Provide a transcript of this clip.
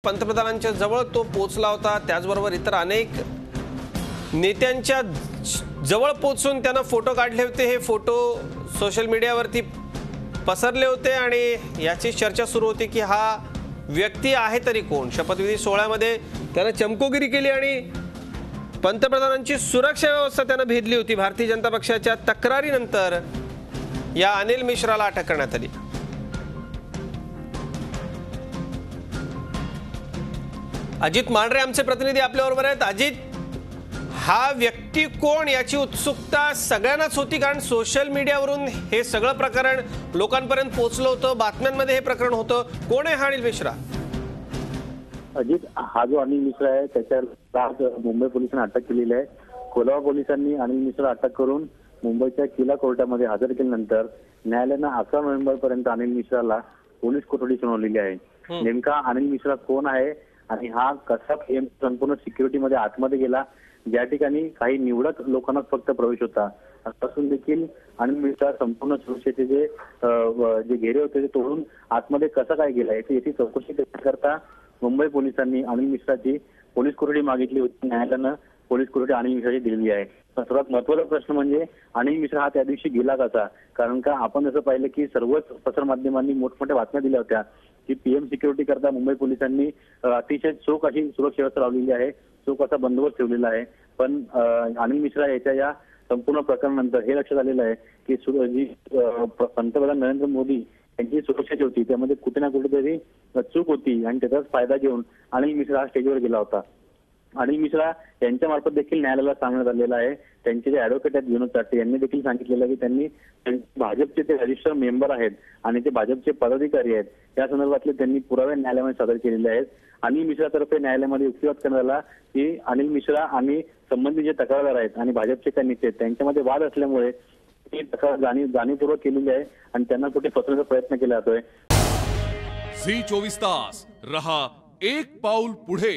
पंतप्रधानांच्या जवळ तो पोहोचला होता। त्याचबरोबर इतर अनेक नेत्यांच्या जवळ पोहोचून त्यांना फोटो काढले होते। हे फोटो सोशल मीडियावरती पसरले होते आणि याची चर्चा सुरू होती की हा व्यक्ती आहे तरी कोण। शपथविधी सोहळ्यामध्ये त्याने चमकोगिरी केली आणि पंतप्रधानांची सुरक्षा व्यवस्था त्याने भेदली होती। भारतीय जनता पक्षाच्या तक्रारीनंतर या अनिल मिश्राला अटक करण्यात आली। अजित मांढरे आमचे प्रतिनिधी आपल्याबरोबर आहेत। अजित, हा व्यक्ती कोण याची उत्सुकता सगळ्यांनाच होती, कारण सोशल मीडियावरून हे सगळं प्रकरण लोकांपर्यंत पोहोचलं होतं, बातम्यांमध्ये हे प्रकरण होतं। कोण आहे हा अनिल मिश्रा? अजित, हा जो अनिल मिश्रा आहे त्याच्याला मुंबई पोलिसांनी अटक केलेली आहे। कोलावा पोलिसांनी अनिल मिश्रा अटक करून मुंबईच्या किला कोर्टामध्ये हजर केल्यानंतर न्यायालयानं 11 नोव्हेंबर पर्यंत अनिल मिश्राला पोलीस कोठडी सुनावलेली आहे। नेमका अनिल मिश्रा कोण आहे आणि हा कसा संपूर्ण सिक्युरिटीमध्ये आतमध्ये गेला, ज्या ठिकाणी काही निवडक लोकांना फक्त प्रवेश होता, असून देखील अनिल मिश्रा संपूर्ण सुरक्षेचे जे घेरे होते ते तोडून आतमध्ये कसा काय गेला याची चौकशी करता मुंबई पोलिसांनी अनिल मिश्राची पोलीस कोठडी मागितली होती। न्यायालयानं पोलीस कोठडी अनिल मिश्राची दिलेली आहे। सर्वात महत्त्वाचा प्रश्न म्हणजे अनिल मिश्रा हा त्या दिवशी गेला कसा, कारण का आपण जसं पाहिलं की सर्वच प्रसारमाध्यमांनी मोठमोठ्या बातम्या दिल्या होत्या की पीएम सिक्युरिटी करता मुंबई पोलिसांनी अतिशय चोख अशी सुरक्षा व्यवस्था लावलेली आहे, चोख असा बंदोबस्त ठेवलेला आहे। पण अनिल मिश्रा याच्या या संपूर्ण प्रकरणानंतर हे लक्षात आलेलं आहे की जी पंतप्रधान नरेंद्र मोदी यांची सुरक्षा होती त्यामध्ये कुठे ना कुठेतरी चूक होती आणि त्याचाच फायदा घेऊन अनिल मिश्रा हा स्टेजवर गेला होता। अनिल मिश्रा यांच्या मार्फत देखील न्यायालयाला सांगण्यात आलेलं आहे। त्यांचे जे ऍडव्होकेट आहेत विनोद चाटे यांनी देखील सांगितलेलं की त्यांनी भाजपचे ते रजिस्टर मेंबर आहेत आणि ते भाजपचे पदाधिकारी आहेत, या संदर्भातले त्यांनी पुरावे न्यायालयामध्ये सादर केलेले आहेत। अनिल मिश्रातर्फे न्यायालयामध्ये युक्तिवाद करण्यात आला की अनिल मिश्रा आणि संबंधित जे तक्रारदार आहेत आणि भाजपचे काही नेते आहेत त्यांच्यामध्ये वाद असल्यामुळे ती तक्रार जाणीवपूर्वक केलेली आहे आणि त्यांना कुठे फसवण्याचा प्रयत्न केला जातोय। झी 24 तास रहा एक पाऊल पुढे।